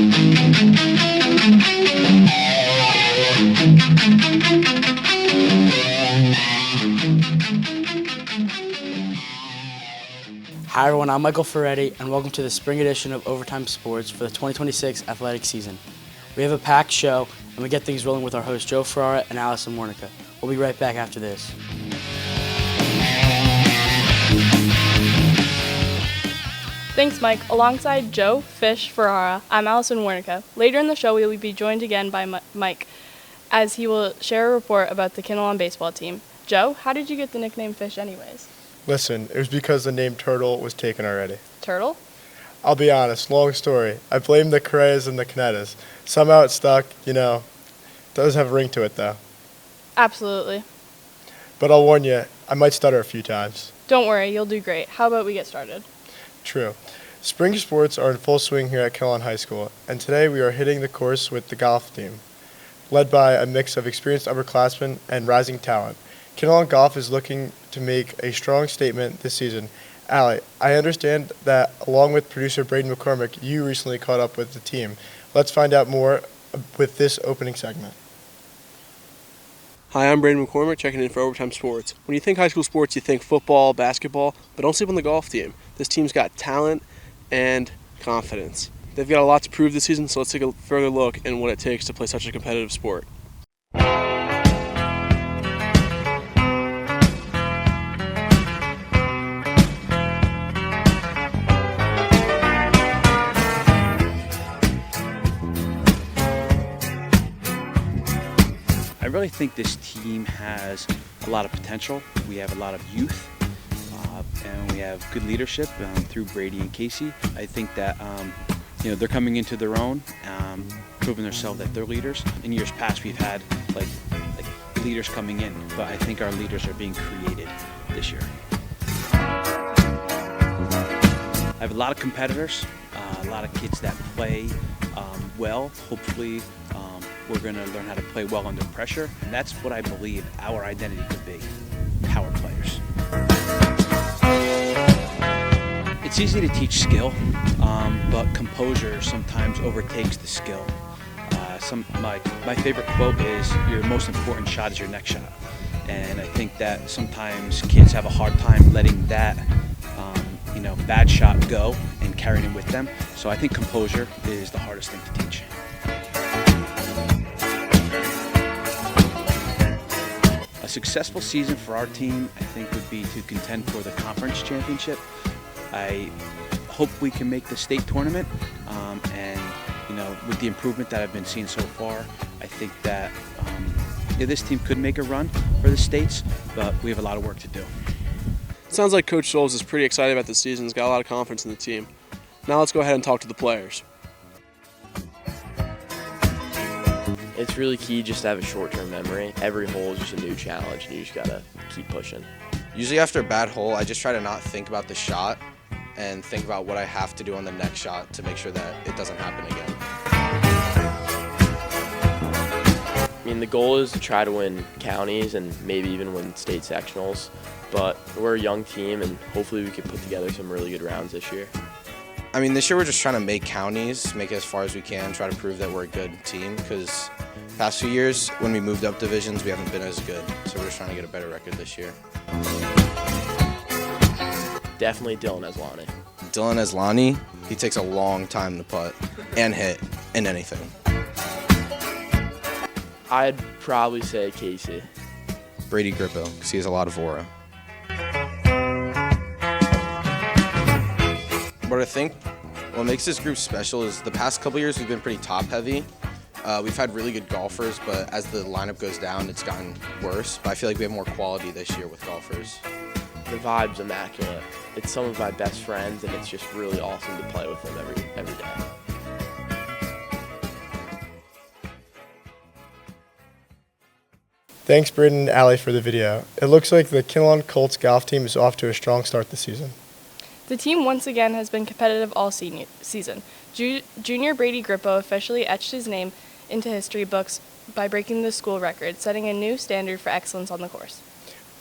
Hi everyone, I'm Michael Ferretti, and welcome to the spring edition of Overtime Sports for the 2026 athletic season. We have a packed show, and we get things rolling with our hosts Joe Ferrara and Allison Warnica. We'll be right back after this. Thanks, Mike. Alongside Joe, Fish, Ferrara, I'm Allison Warnica. Later in the show, we will be joined again by Mike, as he will share a report about the Kinnelon baseball team. Joe, how did you get the nickname Fish anyways? Listen, it was because the name Turtle was taken already. Turtle? I'll be honest, long story. I blamed the Correas and the Canetas. Somehow it stuck, It does have a ring to it, though. Absolutely. But I'll warn you, I might stutter a few times. Don't worry, you'll do great. How about we get started? True. Spring sports are in full swing here at Kinnelon High School, and today we are hitting the course with the golf team, led by a mix of experienced upperclassmen and rising talent. Kinnelon Golf is looking to make a strong statement this season. Allie, I understand that along with producer Braden McCormick, you recently caught up with the team. Let's find out more with this opening segment. Hi, I'm Braden McCormick, checking in for Overtime Sports. When you think high school sports, you think football, basketball, but don't sleep on the golf team. This team's got talent and confidence. They've got a lot to prove this season, so let's take a further look at what it takes to play such a competitive sport. I really think this team has a lot of potential. We have a lot of youth, and we have good leadership through Brady and Casey. I think that they're coming into their own, proving themselves that they're leaders. In years past, we've had like leaders coming in, but I think our leaders are being created this year. I have a lot of competitors, a lot of kids that play well. Hopefully, we're going to learn how to play well under pressure. And that's what I believe our identity could be, power players. It's easy to teach skill, but composure sometimes overtakes the skill. My favorite quote is, your most important shot is your next shot. And I think that sometimes kids have a hard time letting that bad shot go and carrying it with them. So I think composure is the hardest thing to teach. A successful season for our team, I think, would be to contend for the conference championship. I hope we can make the state tournament, and with the improvement that I've been seeing so far, I think that this team could make a run for the states, but we have a lot of work to do. Sounds like Coach Scholes is pretty excited about this season. He's got a lot of confidence in the team. Now let's go ahead and talk to the players. It's really key just to have a short-term memory. Every hole is just a new challenge, and you just gotta keep pushing. Usually after a bad hole, I just try to not think about the shot and think about what I have to do on the next shot to make sure that it doesn't happen again. I mean, the goal is to try to win counties and maybe even win state sectionals, but we're a young team, and hopefully we can put together some really good rounds this year. I mean, this year we're just trying to make counties, make it as far as we can, try to prove that we're a good team, because past few years, when we moved up divisions, we haven't been as good, so we're just trying to get a better record this year. Definitely Dylan Eslani. Dylan Eslani, he takes a long time to putt and hit and anything. I'd probably say Casey. Brady Grippo, because he has a lot of aura. But I think what makes this group special is the past couple years we've been pretty top-heavy. We've had really good golfers, but as the lineup goes down, it's gotten worse. But I feel like we have more quality this year with golfers. The vibe's immaculate. It's some of my best friends, and it's just really awesome to play with them every day. Thanks, Braden and Allie, for the video. It looks like the Kinnelon Colts golf team is off to a strong start this season. The team once again has been competitive all season. Junior Brady Grippo officially etched his name into history books by breaking the school record, setting a new standard for excellence on the course.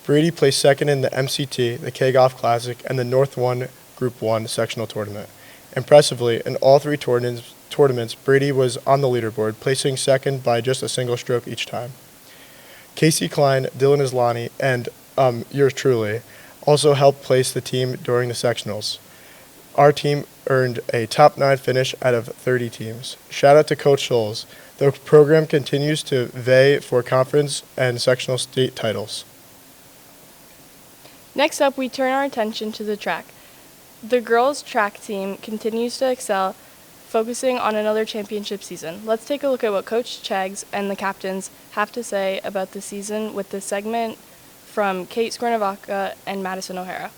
Brady placed second in the MCT, the K-Golf Classic, and the North 1 Group 1 sectional tournament. Impressively, in all three tournaments, tournaments, Brady was on the leaderboard, placing second by just a single stroke each time. Casey Klein, Dylan Islani, and yours truly also helped place the team during the sectionals. Our team earned a top 9 finish out of 30 teams. Shout out to Coach Scholes. The program continues to vie for conference and sectional state titles. Next up, we turn our attention to the track. The girls' track team continues to excel, focusing on another championship season. Let's take a look at what Coach Cheggs and the captains have to say about the season with this segment from Kate Skornavaca and Madison O'Hara.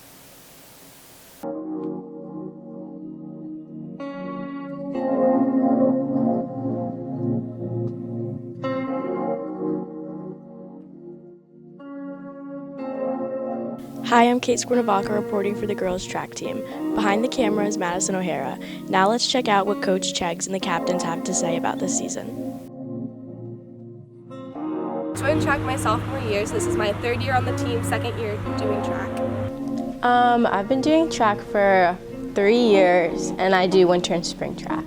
Hi, I'm Kate Skornavaca reporting for the girls' track team. Behind the camera is Madison O'Hara. Now let's check out what Coach Cheggs and the captains have to say about this season. I joined track my sophomore year, so this is my 3rd year on the team, 2nd year doing track. I've been doing track for 3 years, and I do winter and spring track.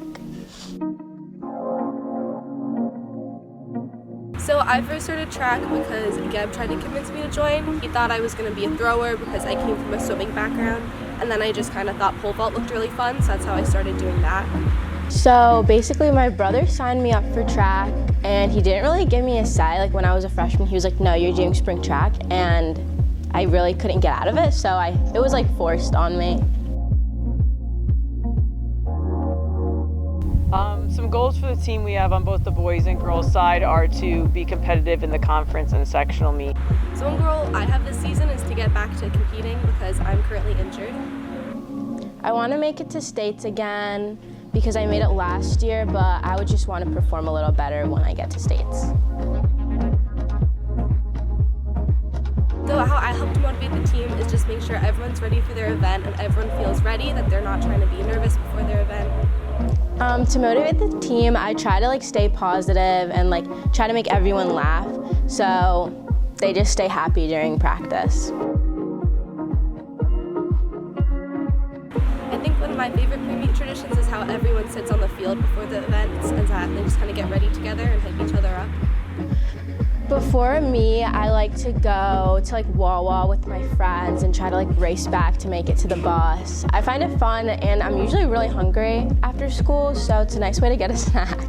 So I first started track because Geb tried to convince me to join. He thought I was going to be a thrower because I came from a swimming background, and then I just kind of thought pole vault looked really fun, so that's how I started doing that. So basically my brother signed me up for track, and he didn't really give me a say. Like when I was a freshman, he was like, no, you're doing spring track, and I really couldn't get out of it, so it was like forced on me. Some goals for the team we have on both the boys and girls side are to be competitive in the conference and sectional meet. So one goal I have this season is to get back to competing because I'm currently injured. I want to make it to states again because I made it last year, but I would just want to perform a little better when I get to states. So how I help to motivate the team is just make sure everyone's ready for their event and everyone feels ready, that they're not trying to be nervous before their event. To motivate the team, I try to stay positive and try to make everyone laugh, so they just stay happy during practice. I think one of my favorite pre-meet traditions is how everyone sits on the field before the events and that they just kind of get ready together and hype each other up. Before me, I like to go to Wawa with my friends and try to race back to make it to the bus. I find it fun, and I'm usually really hungry after school, so it's a nice way to get a snack.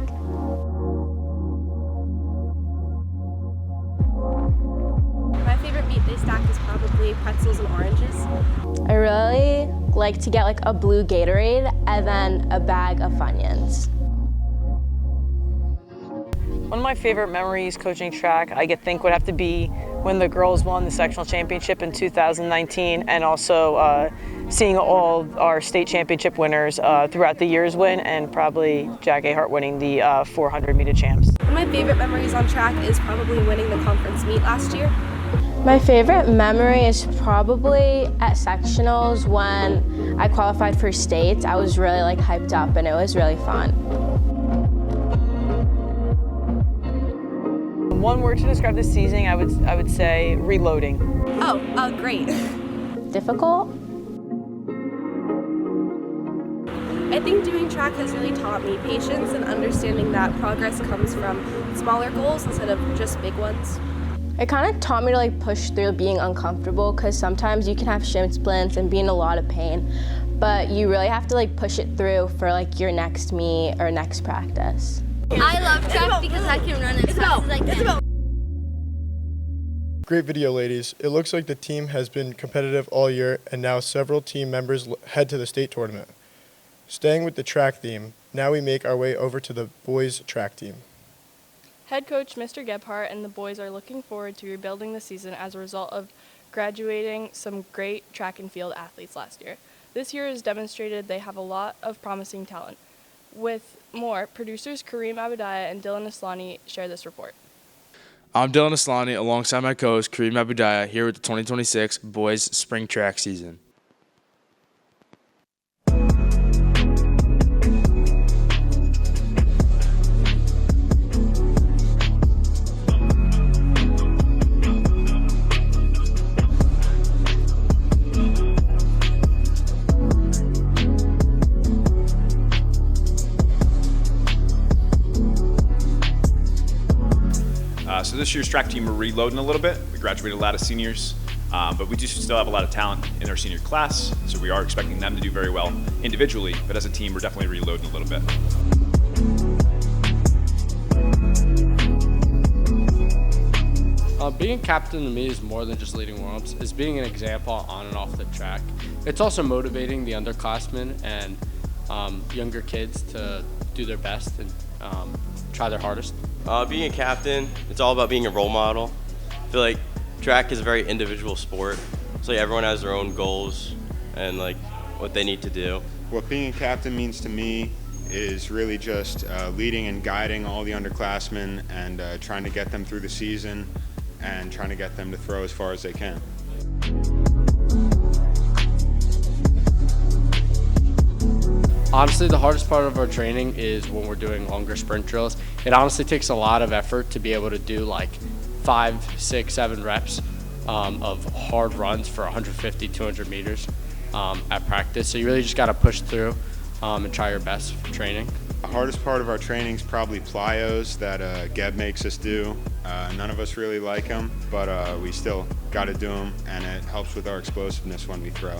My favorite meat day snack is probably pretzels and oranges. I really like to get a blue Gatorade and then a bag of Funyuns. One of my favorite memories coaching track, I think, would have to be when the girls won the sectional championship in 2019, and also seeing all our state championship winners throughout the years win, and probably Jack Ahart winning the 400-meter champs. One of my favorite memories on track is probably winning the conference meet last year. My favorite memory is probably at sectionals when I qualified for states. I was really hyped up, and it was really fun. One word to describe this season, I would say reloading. Oh, great. Difficult? I think doing track has really taught me patience and understanding that progress comes from smaller goals instead of just big ones. It kind of taught me to push through being uncomfortable, because sometimes you can have shin splints and be in a lot of pain, but you really have to push it through for your next meet or next practice. I love track because I can run as fast as I can. Great video, ladies. It looks like the team has been competitive all year, and now several team members head to the state tournament. Staying with the track theme, now we make our way over to the boys' track team. Head coach Mr. Gebhardt and the boys are looking forward to rebuilding the season as a result of graduating some great track and field athletes last year. This year has demonstrated they have a lot of promising talent. With more, producers Kareem Abudaya and Dylan Aslani share this report. I'm Dylan Aslani alongside my co-host Kareem Abudaya here with the 2026 boys spring track season. So this year's track team, we're reloading a little bit. We graduated a lot of seniors, but we do still have a lot of talent in our senior class, so we are expecting them to do very well individually, but as a team, we're definitely reloading a little bit. Being a captain to me is more than just leading warm-ups. It's being an example on and off the track. It's also motivating the underclassmen and younger kids to do their best and try their hardest. Being a captain, it's all about being a role model. I feel like track is a very individual sport. So like everyone has their own goals and like what they need to do. What being a captain means to me is really just leading and guiding all the underclassmen and trying to get them through the season and trying to get them to throw as far as they can. Honestly, the hardest part of our training is when we're doing longer sprint drills. It honestly takes a lot of effort to be able to do like 5, 6, 7 reps of hard runs for 150, 200 meters at practice. So you really just got to push through and try your best for training. The hardest part of our training is probably plyos that Geb makes us do. None of us really like them, but we still got to do them, and it helps with our explosiveness when we throw.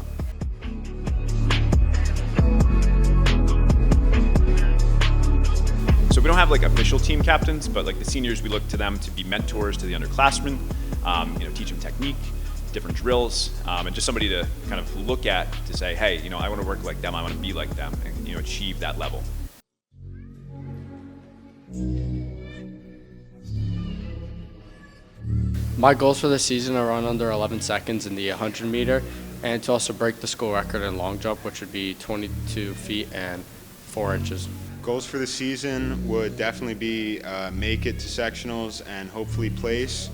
So we don't have like official team captains, but like the seniors, we look to them to be mentors to the underclassmen, teach them technique, different drills, and just somebody to kind of look at to say, hey, I want to work like them, I want to be like them, and achieve that level. My goals for this season are run under 11 seconds in the 100 meter and to also break the school record in long jump, which would be 22 feet and 4 inches. Goals for the season would definitely be make it to sectionals and hopefully place.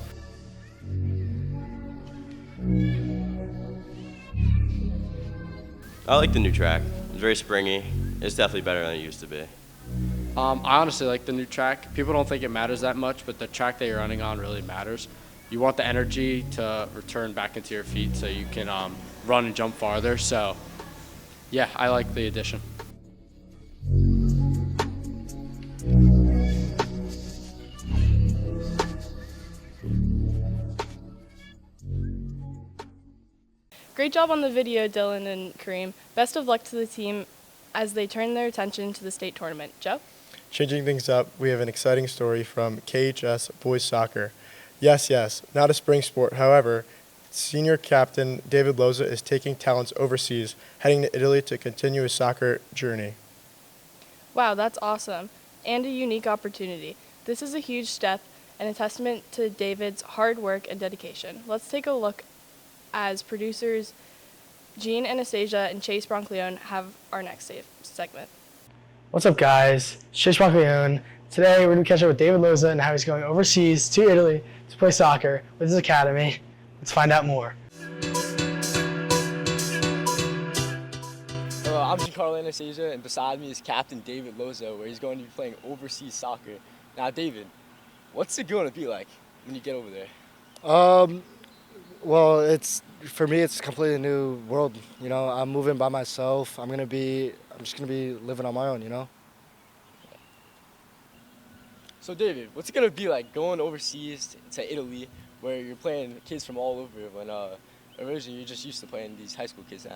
I like the new track. It's very springy. It's definitely better than it used to be. I honestly like the new track. People don't think it matters that much, but the track that you're running on really matters. You want the energy to return back into your feet so you can run and jump farther. So, yeah, I like the addition. Great job on the video, Dylan and Kareem. Best of luck to the team as they turn their attention to the state tournament. Joe? Changing things up, we have an exciting story from KHS boys soccer. Yes, not a spring sport. However, senior captain David Loza is taking talents overseas, heading to Italy to continue his soccer journey. Wow, that's awesome. And a unique opportunity. This is a huge step and a testament to David's hard work and dedication. Let's take a look as producers Jean Anastasia and Chase Broncleone have our next segment. What's up, guys? It's Chase Broncleone. Today we're going to catch up with David Loza and how he's going overseas to Italy to play soccer with his academy. Let's find out more. Hello, I'm Giancarlo Anastasia, and beside me is Captain David Loza, where he's going to be playing overseas soccer. Now, David, what's it going to be like when you get over there? Well, for me, it's a completely new world. I'm moving by myself. I'm just gonna be living on my own. So, David, what's it going to be like going overseas to Italy, where you're playing kids from all over when originally you're just used to playing these high school kids now?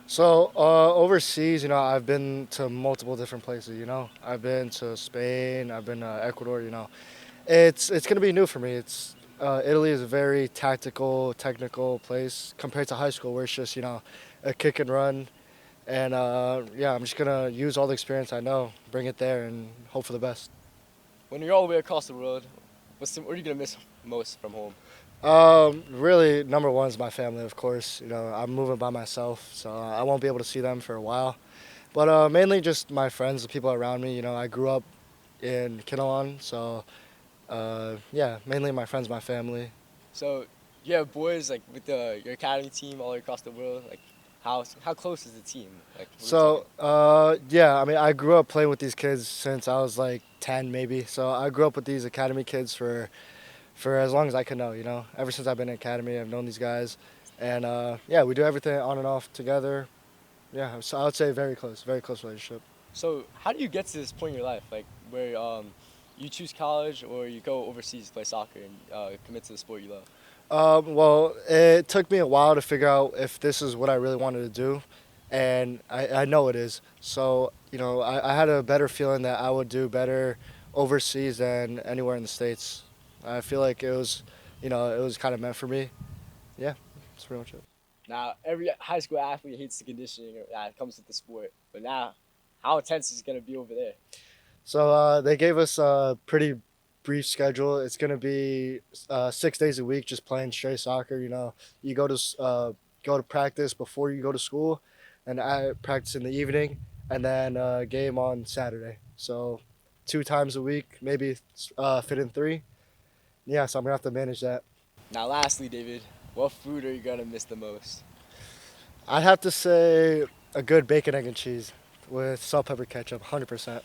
So overseas, I've been to multiple different places. I've been to Spain. I've been to Ecuador. It's gonna be new for me. Italy is a very tactical, technical place compared to high school, where it's just a kick and run. And I'm just gonna use all the experience I know, bring it there, and hope for the best. When you're all the way across the world, what are you gonna miss most from home? Really, number one is my family, of course. I'm moving by myself, so I won't be able to see them for a while. But mainly just my friends, the people around me. I grew up in Kinnelon, so mainly my friends, my family. So you have boys like with your academy team all across the world. Like, how close is the team? Like, I grew up playing with these kids since I was like 10 maybe. So I grew up with these academy kids for as long as I can know. Ever since I've been in academy, I've known these guys, and we do everything on and off together. Yeah, so I would say very close relationship. So how do you get to this point in your life, like where you choose college or you go overseas to play soccer and commit to the sport you love? Well, it took me a while to figure out if this is what I really wanted to do, and I know it is. So, I had a better feeling that I would do better overseas than anywhere in the States. I feel like it was kind of meant for me. Yeah, that's pretty much it. Now, every high school athlete hates the conditioning that comes with the sport, but now, how intense is it going to be over there? So they gave us a pretty brief schedule. It's going to be 6 days a week, just playing straight soccer. You go to practice before you go to school, and I practice in the evening, and then game on Saturday. So 2 times a week, maybe fit in 3. Yeah, so I'm gonna have to manage that. Now, lastly, David, what food are you gonna miss the most? I'd have to say a good bacon, egg, and cheese with salt, pepper, ketchup, 100%.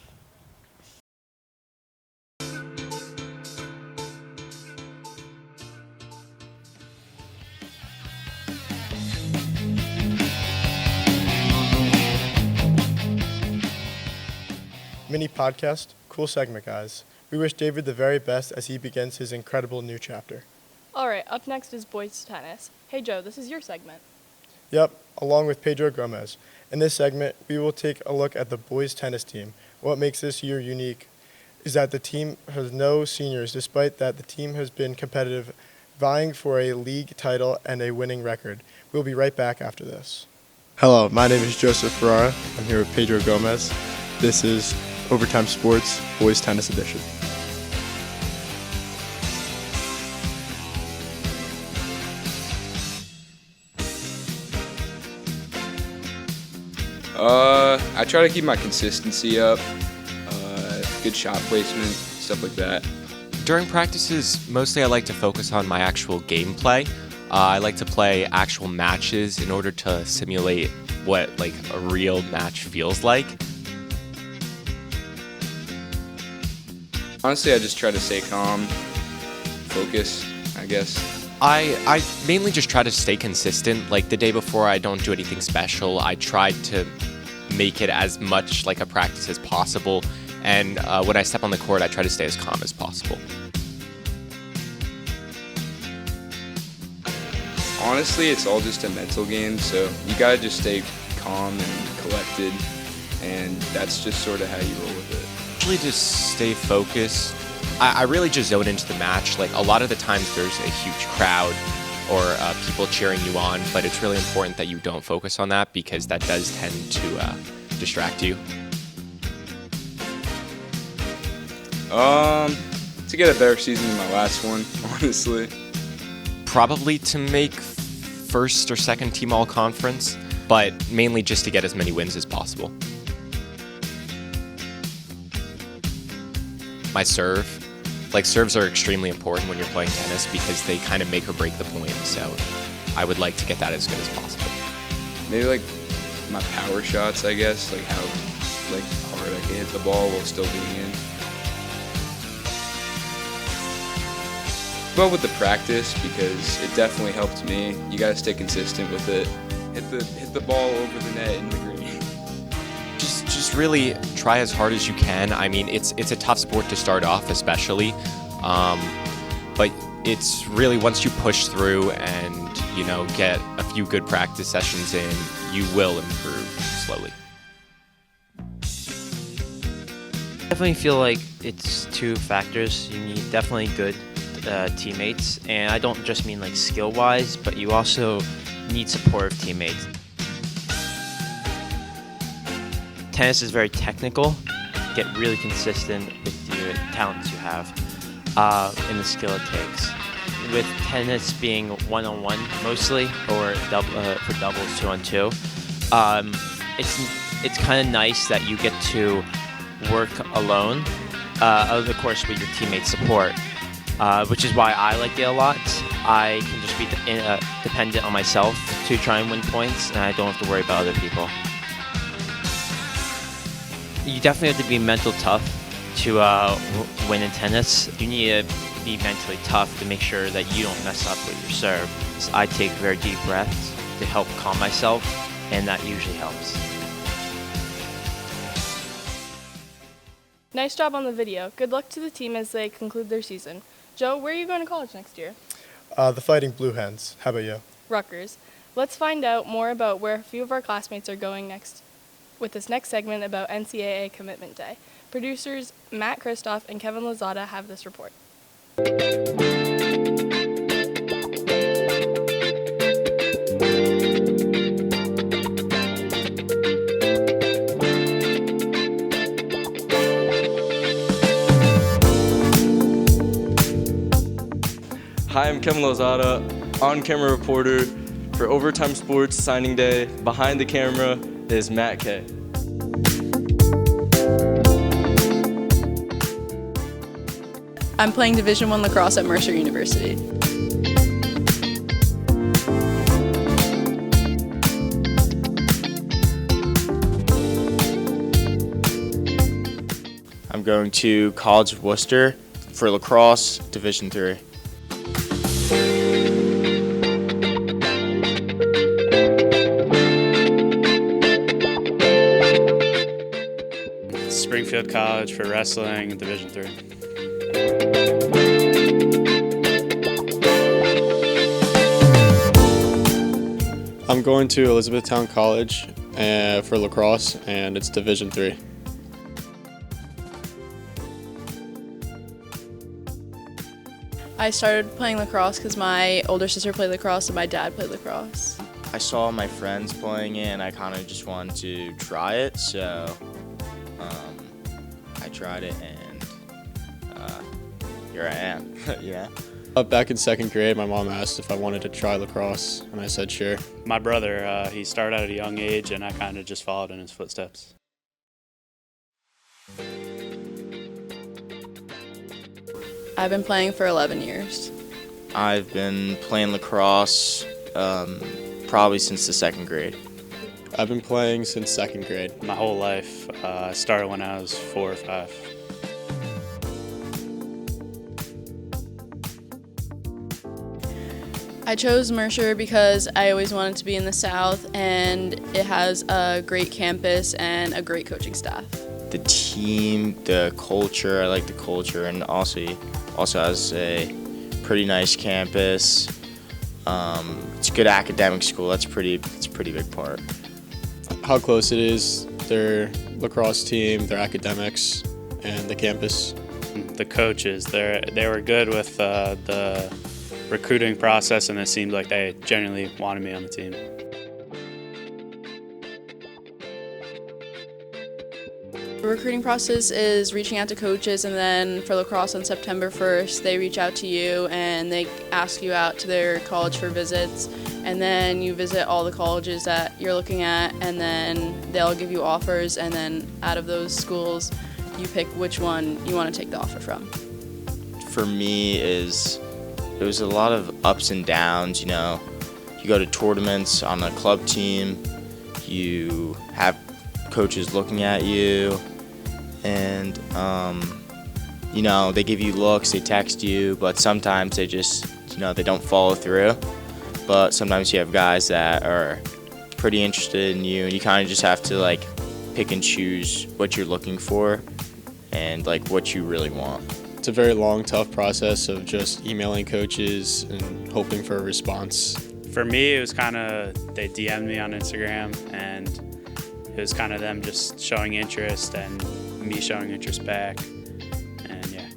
Mini podcast, cool segment, guys. We wish David the very best as he begins his incredible new chapter. All right, up next is boys tennis. Hey, Joe, this is your segment. Yep, along with Pedro Gomez. In this segment, we will take a look at the boys tennis team. What makes this year unique is that the team has no seniors, despite that the team has been competitive, vying for a league title and a winning record. We'll be right back after this. Hello, my name is Joseph Ferrara. I'm here with Pedro Gomez. This is Overtime Sports Boys Tennis Edition. I try to keep my consistency up, good shot placement, stuff like that. During practices, mostly I like to focus on my actual gameplay. I like to play actual matches in order to simulate what a real match feels like. Honestly, I just try to stay calm, focus, I guess. I mainly just try to stay consistent. Like the day before, I don't do anything special. I try to make it as much like a practice as possible. And when I step on the court, I try to stay as calm as possible. Honestly, it's all just a mental game, so you gotta just stay calm and collected, and that's just sort of how you roll with it. Usually just stay focused. I really just zone into the match. Like a lot of the times there's a huge crowd or people cheering you on, but it's really important that you don't focus on that because that does tend to distract you. To get a better season than my last one, honestly. Probably to make first or second team all-conference, but mainly just to get as many wins as possible. My serve. Serves are extremely important when you're playing tennis because they kind of make or break the point, so I would like to get that as good as possible. Maybe my power shots, I guess, how hard I can hit the ball while still being in. But with the practice, because it definitely helped me. You gotta stay consistent with it. Hit the ball over the net in the green. Just really try as hard as you can. I mean, it's a tough sport to start off, especially, but it's really once you push through and get a few good practice sessions in, you will improve slowly. Definitely feel like it's 2 factors. You need definitely good teammates, and I don't just mean skill-wise, but you also need supportive teammates. Tennis is very technical. Get really consistent with your talents you have and the skill it takes. With tennis being one-on-one mostly, or for doubles 2-on-2, it's kind of nice that you get to work alone, of course with your teammates' support, which is why I like it a lot. I can just be dependent on myself to try and win points, and I don't have to worry about other people. You definitely have to be mental tough to win in tennis. You need to be mentally tough to make sure that you don't mess up with your serve. So I take very deep breaths to help calm myself, and that usually helps. Nice job on the video. Good luck to the team as they conclude their season. Joe, where are you going to college next year? The Fighting Blue Hens. How about you? Rutgers. Let's find out more about where a few of our classmates are going next with this next segment about NCAA Commitment Day. Producers Matt Kristoff and Kevin Lozada have this report. Hi, I'm Kevin Lozada, on-camera reporter for Overtime Sports Signing Day. Behind the camera is Matt K. I'm playing Division I lacrosse at Mercer University. I'm going to College of Worcester for lacrosse, Division III. Springfield College for wrestling, Division III. I'm going to Elizabethtown College for lacrosse, and it's Division III. I started playing lacrosse because my older sister played lacrosse and my dad played lacrosse. I saw my friends playing it, and I kind of just wanted to try it, so I tried it, and here I am. Yeah. Back in second grade, my mom asked if I wanted to try lacrosse, and I said sure. My brother, he started at a young age, and I kind of just followed in his footsteps. I've been playing for 11 years. I've been playing lacrosse probably since the second grade. I've been playing since second grade. My whole life. I started when I was 4 or 5. I chose Mercer because I always wanted to be in the South, and it has a great campus and a great coaching staff. The team, the culture, I like the culture, and also has a pretty nice campus. It's a good academic school. It's a pretty big part. How close it is, their lacrosse team, their academics, and the campus. The coaches, they were good with the recruiting process, and it seemed like they genuinely wanted me on the team. The recruiting process is reaching out to coaches, and then for lacrosse on September 1st, they reach out to you and they ask you out to their college for visits, and then you visit all the colleges that you're looking at, and then they'll give you offers, and then out of those schools, you pick which one you want to take the offer from. For me, it was a lot of ups and downs, you know. You go to tournaments on a club team, you have coaches looking at you, and you know, they give you looks, they text you, but sometimes they just, you know, they don't follow through. But sometimes you have guys that are pretty interested in you, and you kind of just have to like pick and choose what you're looking for and like what you really want. It's a very long, tough process of just emailing coaches and hoping for a response. For me, it was kind of, they DM'd me on Instagram, and it was kind of them just showing interest and me showing interest back, and yeah.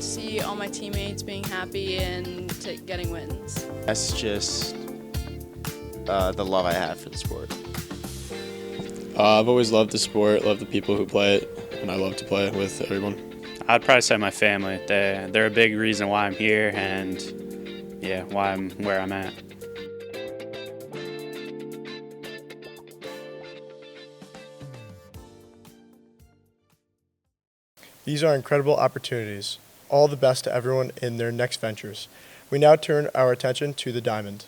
See all my teammates being happy and getting wins. That's just the love I have for the sport. I've always loved the sport, loved the people who play it, and I love to play with everyone. I'd probably say my family. They're a big reason why I'm here, and yeah, why I'm where I'm at. These are incredible opportunities. All the best to everyone in their next ventures. We now turn our attention to the Diamond.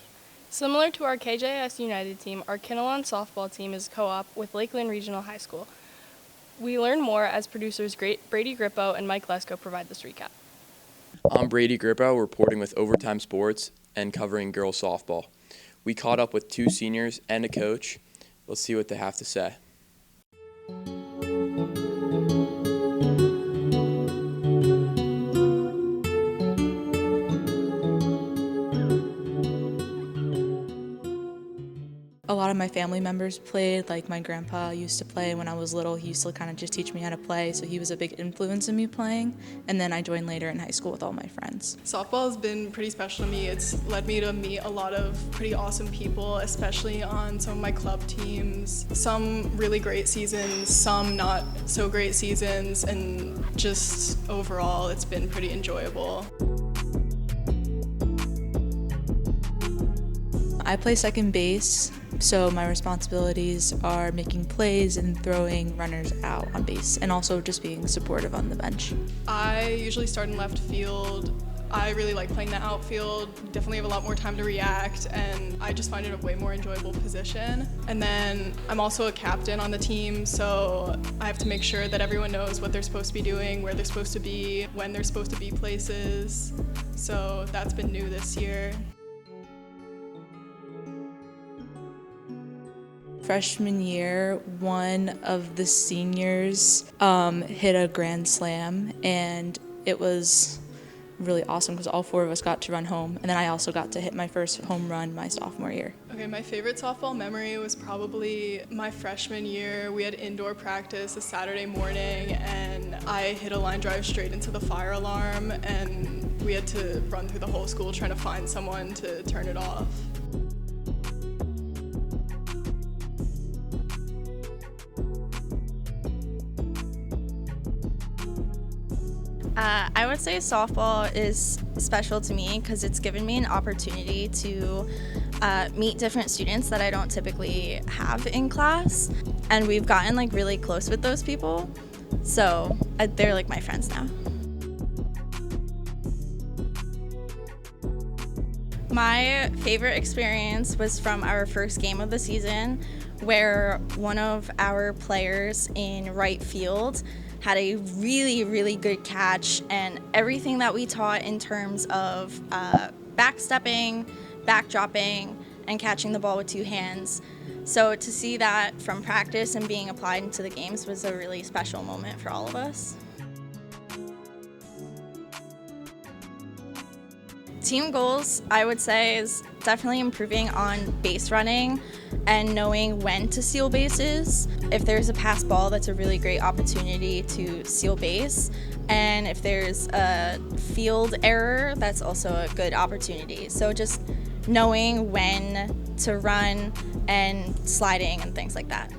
Similar to our KHS United team, our Kinnelon softball team is co-op with Lakeland Regional High School. We learn more as producers Brady Grippo and Mike Lesko provide this recap. I'm Brady Grippo, reporting with Overtime Sports and covering girls softball. We caught up with 2 seniors and a coach, let's see what they have to say. A lot of my family members played, like my grandpa used to play when I was little. He used to kind of just teach me how to play, so he was a big influence in me playing. And then I joined later in high school with all my friends. Softball has been pretty special to me. It's led me to meet a lot of pretty awesome people, especially on some of my club teams. Some really great seasons, some not so great seasons, and just overall it's been pretty enjoyable. I play second base, so my responsibilities are making plays and throwing runners out on base, and also just being supportive on the bench. I usually start in left field. I really like playing the outfield, definitely have a lot more time to react, and I just find it a way more enjoyable position. And then I'm also a captain on the team, so I have to make sure that everyone knows what they're supposed to be doing, where they're supposed to be, when they're supposed to be places. So that's been new this year. Freshman year, one of the seniors hit a grand slam, and it was really awesome because all four of us got to run home, and then I also got to hit my first home run my sophomore year. Okay, my favorite softball memory was probably my freshman year. We had indoor practice a Saturday morning, and I hit a line drive straight into the fire alarm, and we had to run through the whole school trying to find someone to turn it off. I would say softball is special to me because it's given me an opportunity to meet different students that I don't typically have in class, and we've gotten like really close with those people, so they're like my friends now. My favorite experience was from our first game of the season, where one of our players in right field had a really good catch, and everything that we taught in terms of backstepping, backdropping, and catching the ball with two hands. So to see that from practice and being applied into the games was a really special moment for all of us. Team goals, I would say, is definitely improving on base running and knowing when to steal bases. If there's a pass ball, that's a really great opportunity to steal base. And if there's a field error, that's also a good opportunity. So just knowing when to run and sliding and things like that.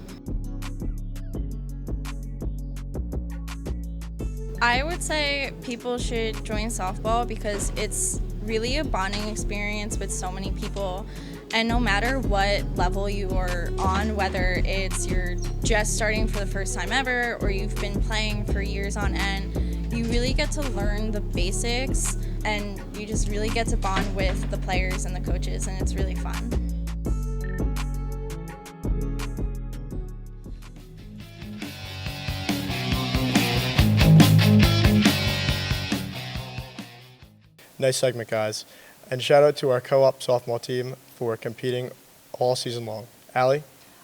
I would say people should join softball because it's really a bonding experience with so many people, and no matter what level you are on, whether it's you're just starting for the first time ever or you've been playing for years on end, you really get to learn the basics and you just really get to bond with the players and the coaches, and it's really fun. Nice segment, guys. And shout out to our co-op sophomore team for competing all season long. Allie?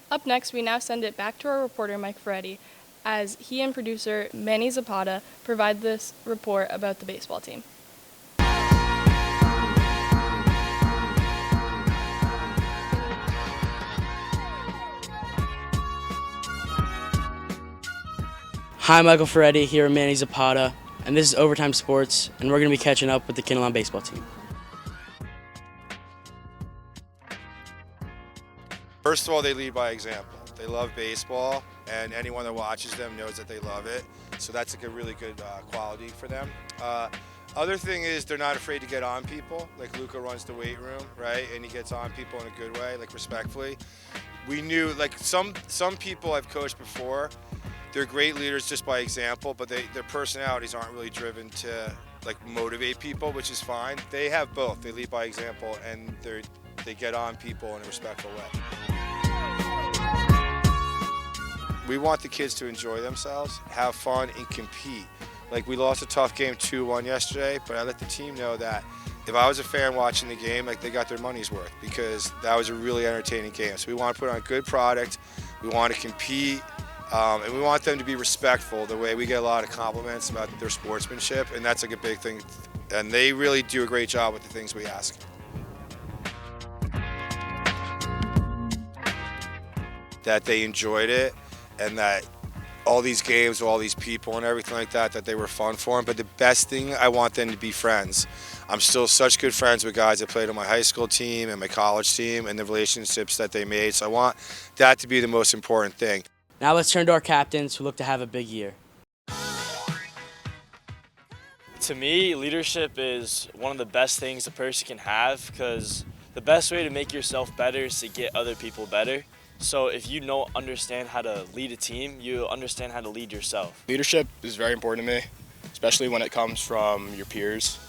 Up next, we now send it back to our reporter, Mike Ferretti, as he and producer Manny Zapata provide this report about the baseball team. Hi, Michael Ferretti here with Manny Zapata, and this is Overtime Sports, and we're going to be catching up with the Kinnelon baseball team. First of all, they lead by example. They love baseball, and anyone that watches them knows that they love it. So that's a really good quality for them. Other thing is they're not afraid to get on people. Like Luca runs the weight room, right? And he gets on people in a good way, like respectfully. We knew, like some people I've coached before, they're great leaders just by example, but their personalities aren't really driven to like motivate people, which is fine. They have both. They lead by example, and they get on people in a respectful way. We want the kids to enjoy themselves, have fun, and compete. Like we lost a tough game 2-1 yesterday, but I let the team know that if I was a fan watching the game, like, they got their money's worth, because that was a really entertaining game. So we want to put on a good product, we want to compete, and we want them to be respectful the way we get a lot of compliments about their sportsmanship, and that's like a big thing. And they really do a great job with the things we ask. That they enjoyed it, and that all these games with all these people and everything like that, that they were fun for them. But the best thing, I want them to be friends. I'm still such good friends with guys that played on my high school team and my college team, and the relationships that they made. So I want that to be the most important thing. Now let's turn to our captains who look to have a big year. To me, leadership is one of the best things a person can have, because the best way to make yourself better is to get other people better. So if you don't understand how to lead a team, you understand how to lead yourself. Leadership is very important to me, especially when it comes from your peers.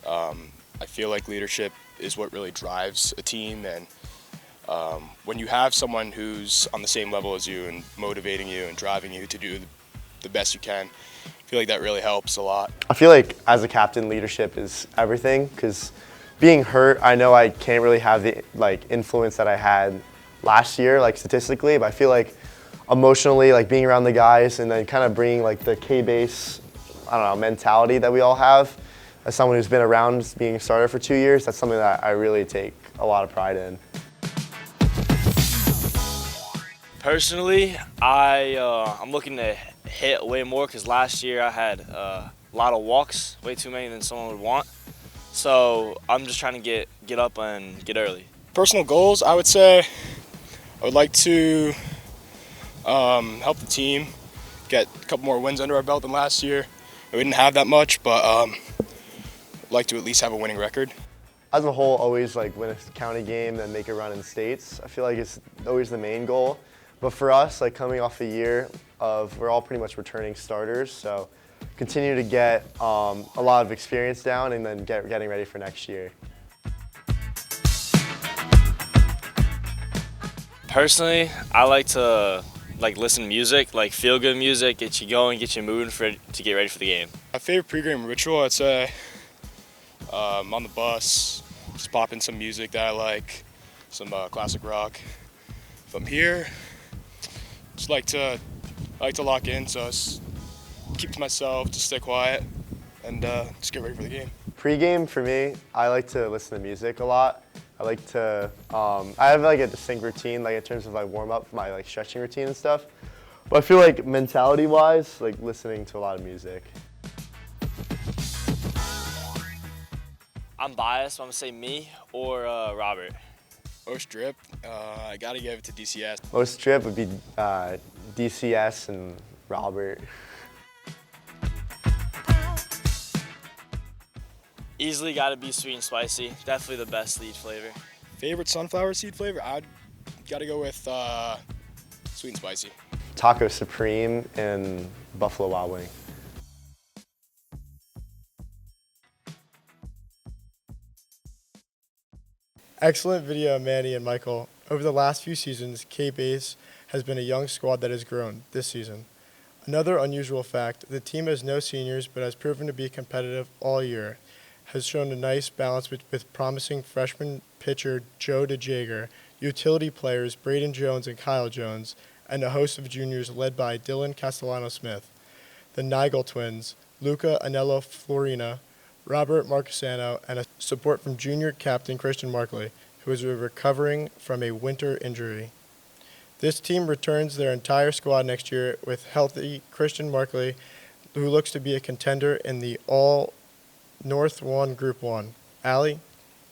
I feel like leadership is what really drives a team, and when you have someone who's on the same level as you and motivating you and driving you to do the best you can, I feel like that really helps a lot. I feel like as a captain, leadership is everything, because being hurt, I know I can't really have the influence that I had last year, statistically, but I feel like emotionally, being around the guys and then kind of bringing the K-base, mentality that we all have. As someone who's been around being a starter for 2 years, that's something that I really take a lot of pride in. Personally, I'm looking to hit way more, because last year I had a lot of walks, way too many than someone would want. So I'm just trying to get up and get early. Personal goals, I would say I would like to help the team get a couple more wins under our belt than last year. We didn't have that much, but I'd like to at least have a winning record. As a whole, always win a county game and make a run in states. I feel like it's always the main goal. But for us, coming off a year of, we're all pretty much returning starters, so continue to get a lot of experience down and then getting ready for next year. Personally, I like to listen to music, feel good music, get you going, get you moving to get ready for the game. My favorite pregame ritual, I'd say, on the bus, just pop in some music that I like, some classic rock. If I'm here, just like to lock in, so I just keep to myself, just stay quiet, and just get ready for the game. Pre-game for me, I like to listen to music a lot. I like to, I have a distinct routine, in terms of warm up, my stretching routine and stuff. But I feel like mentality-wise, listening to a lot of music. I'm biased, but I'm gonna say me or Robert. Most drip, I gotta give it to DCS. Most drip would be DCS and Robert. Easily gotta be sweet and spicy. Definitely the best seed flavor. Favorite sunflower seed flavor? I'd gotta go with sweet and spicy. Taco Supreme and Buffalo Wild Wing. Excellent video, Manny and Michael. Over the last few seasons, K-Base has been a young squad that has grown this season. Another unusual fact, the team has no seniors but has proven to be competitive all year. Has shown a nice balance with promising freshman pitcher Joe DeJager, utility players Braden Jones and Kyle Jones, and a host of juniors led by Dylan Castellano-Smith. The Nigel twins, Luca Anello Florina, Robert Marcusano, and a support from junior captain Christian Markley, who is recovering from a winter injury. This team returns their entire squad next year with healthy Christian Markley, who looks to be a contender in the All-North 1 Group 1. Allie?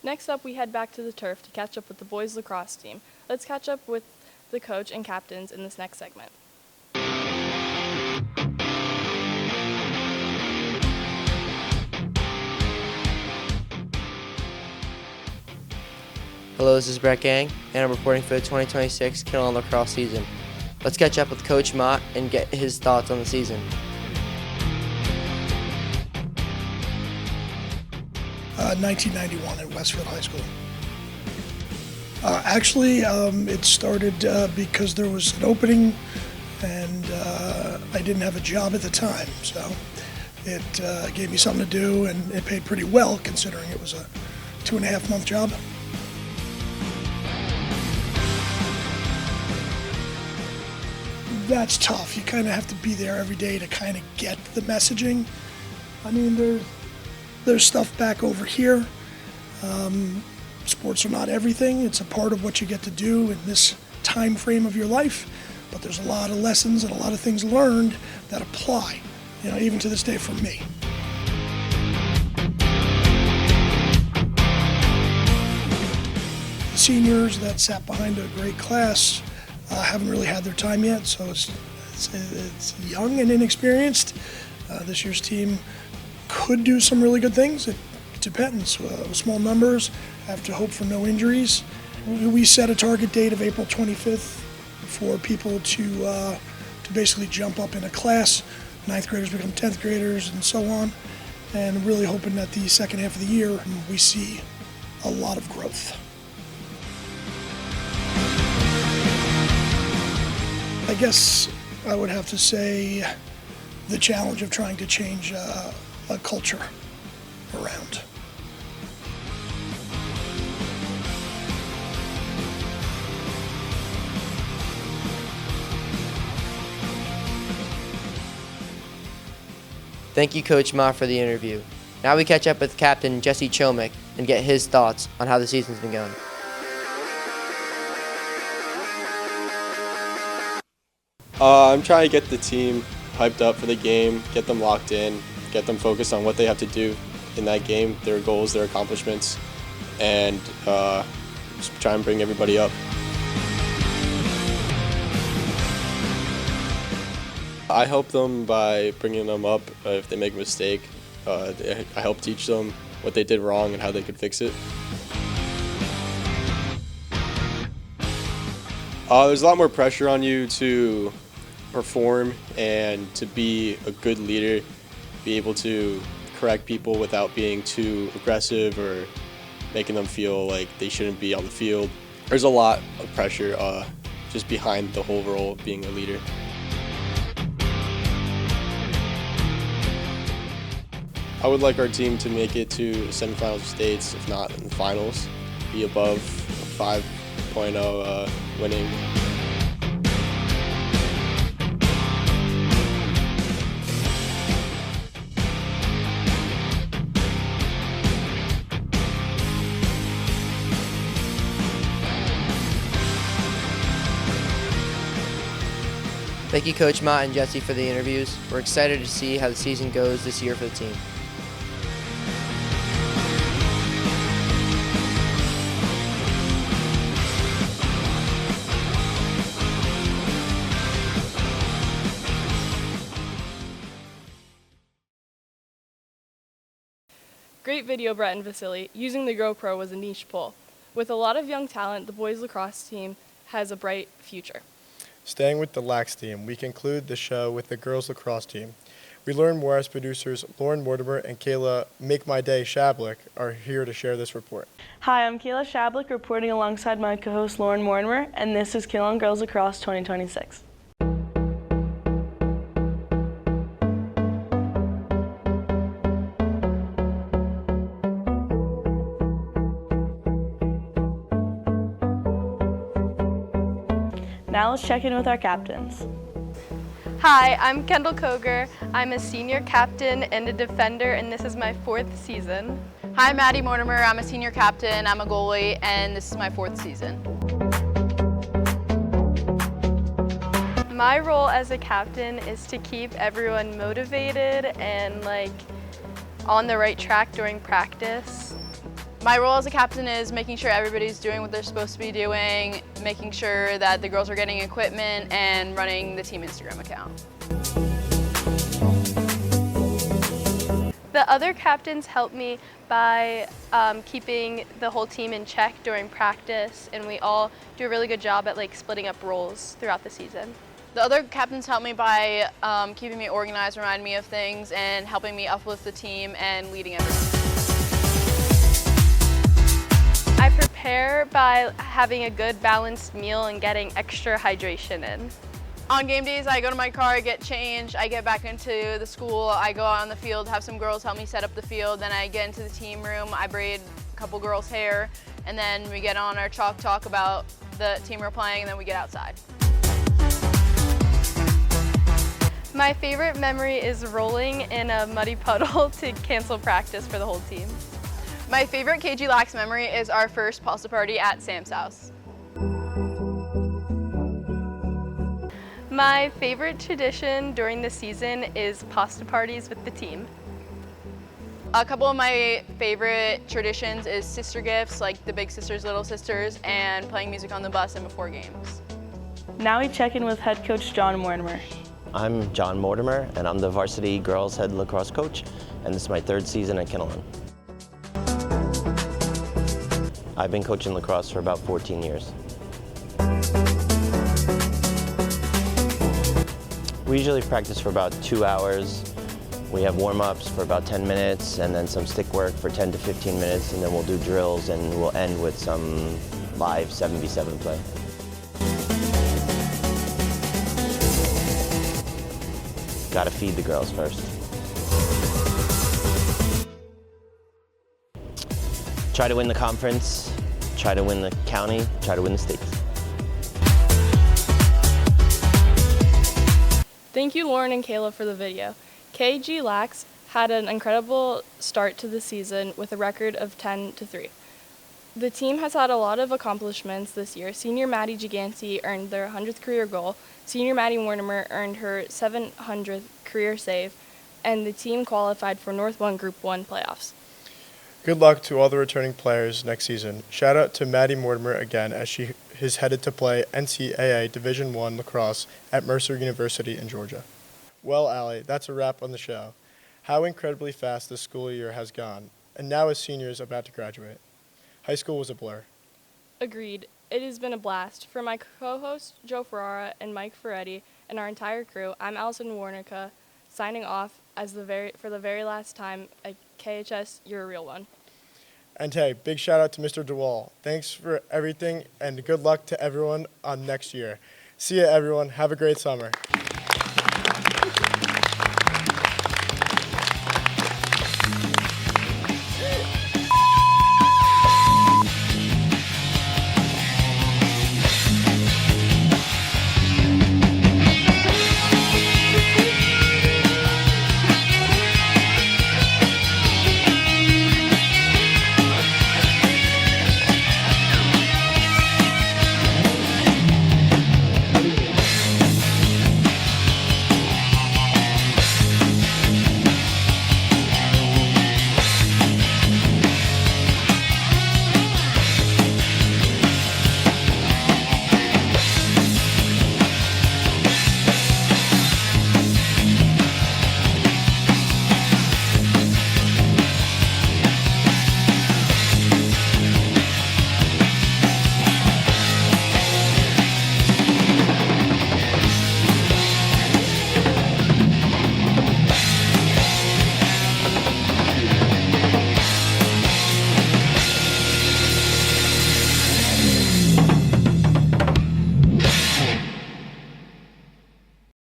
Next up, we head back to the turf to catch up with the boys lacrosse team. Let's catch up with the coach and captains in this next segment. Hello, this is Brett Gang, and I'm reporting for the 2026 Kinnelon lacrosse season. Let's catch up with Coach Mott and get his thoughts on the season. 1991 at Westfield High School. It started because there was an opening and I didn't have a job at the time. So It gave me something to do, and it paid pretty well considering it was a 2.5-month job. That's tough. You kind of have to be there every day to kind of get the messaging. I mean, there's stuff back over here. Sports are not everything. It's a part of what you get to do in this time frame of your life, but there's a lot of lessons and a lot of things learned that apply, even to this day for me. The seniors that sat behind a great class haven't really had their time yet, so it's young and inexperienced. This year's team could do some really good things. It depends. Small numbers, have to hope for no injuries. We set a target date of April 25th for people to basically jump up in a class. 9th graders become 10th graders and so on. And really hoping that the second half of the year we see a lot of growth. I guess I would have to say the challenge of trying to change a culture around. Thank you, Coach Ma, for the interview. Now we catch up with Captain Jesse Chomick and get his thoughts on how the season's been going. I'm trying to get the team hyped up for the game, get them locked in, get them focused on what they have to do in that game, their goals, their accomplishments, and just try and bring everybody up. I help them by bringing them up if they make a mistake. I help teach them what they did wrong and how they could fix it. There's a lot more pressure on you to perform and to be a good leader, be able to correct people without being too aggressive or making them feel like they shouldn't be on the field. There's a lot of pressure just behind the whole role of being a leader. I would like our team to make it to semifinals of states, if not in the finals, be above 5.0 winning. Thank you, Coach Ma and Jesse, for the interviews. We're excited to see how the season goes this year for the team. Great video, Brett and Vasily. Using the GoPro was a niche pull. With a lot of young talent, the boys lacrosse team has a bright future. Staying with the Lax team, we conclude the show with the girls lacrosse team. We learn more as producers Lauren Mortimer and Kayla Make My Day Shablik are here to share this report. Hi, I'm Kayla Shablik reporting alongside my co-host Lauren Mortimer, and this is Kinnelon Girls Lacrosse 2026. Now let's check in with our captains. Hi, I'm Kendall Koger. I'm a senior captain and a defender, and this is my 4th season. Hi, I'm Maddie Mortimer. I'm a senior captain, I'm a goalie, and this is my 4th season. My role as a captain is to keep everyone motivated and on the right track during practice. My role as a captain is making sure everybody's doing what they're supposed to be doing, making sure that the girls are getting equipment, and running the team Instagram account. The other captains help me by keeping the whole team in check during practice, and we all do a really good job at splitting up roles throughout the season. The other captains help me by keeping me organized, reminding me of things, and helping me uplift the team and leading everyone. I prepare by having a good balanced meal and getting extra hydration in. On game days, I go to my car, get changed, I get back into the school, I go out on the field, have some girls help me set up the field, then I get into the team room, I braid a couple girls' hair, and then we get on our chalk talk about the team we're playing, and then we get outside. My favorite memory is rolling in a muddy puddle to cancel practice for the whole team. My favorite KG Lax memory is our first pasta party at Sam's house. My favorite tradition during the season is pasta parties with the team. A couple of my favorite traditions is sister gifts, like the big sisters, little sisters, and playing music on the bus and before games. Now we check in with head coach John Mortimer. I'm John Mortimer, and I'm the varsity girls head lacrosse coach, and this is my 3rd season at Kinnelon. I've been coaching lacrosse for about 14 years. We usually practice for about 2 hours. We have warm-ups for about 10 minutes and then some stick work for 10 to 15 minutes, and then we'll do drills and we'll end with some live 7v7 play. Gotta feed the girls first. Try to win the conference, try to win the county, try to win the state. Thank you, Lauren and Kayla, for the video. KG Lax had an incredible start to the season with a record of 10-3. The team has had a lot of accomplishments this year. Senior Maddie Giganti earned their 100th career goal, Senior Maddie Mortimer earned her 700th career save, and the team qualified for North 1 Group 1 playoffs. Good luck to all the returning players next season. Shout out to Maddie Mortimer again as she is headed to play NCAA Division I lacrosse at Mercer University in Georgia. Well, Allie, that's a wrap on the show. How incredibly fast this school year has gone, and now as seniors about to graduate. High school was a blur. Agreed. It has been a blast. For my co-hosts, Joe Ferrara and Mike Ferretti, and our entire crew, I'm Allison Warnica, signing off for the very last time at KHS, You're a Real One. And hey, big shout out to Mr. DeWall. Thanks for everything, and good luck to everyone on next year. See ya, everyone. Have a great summer.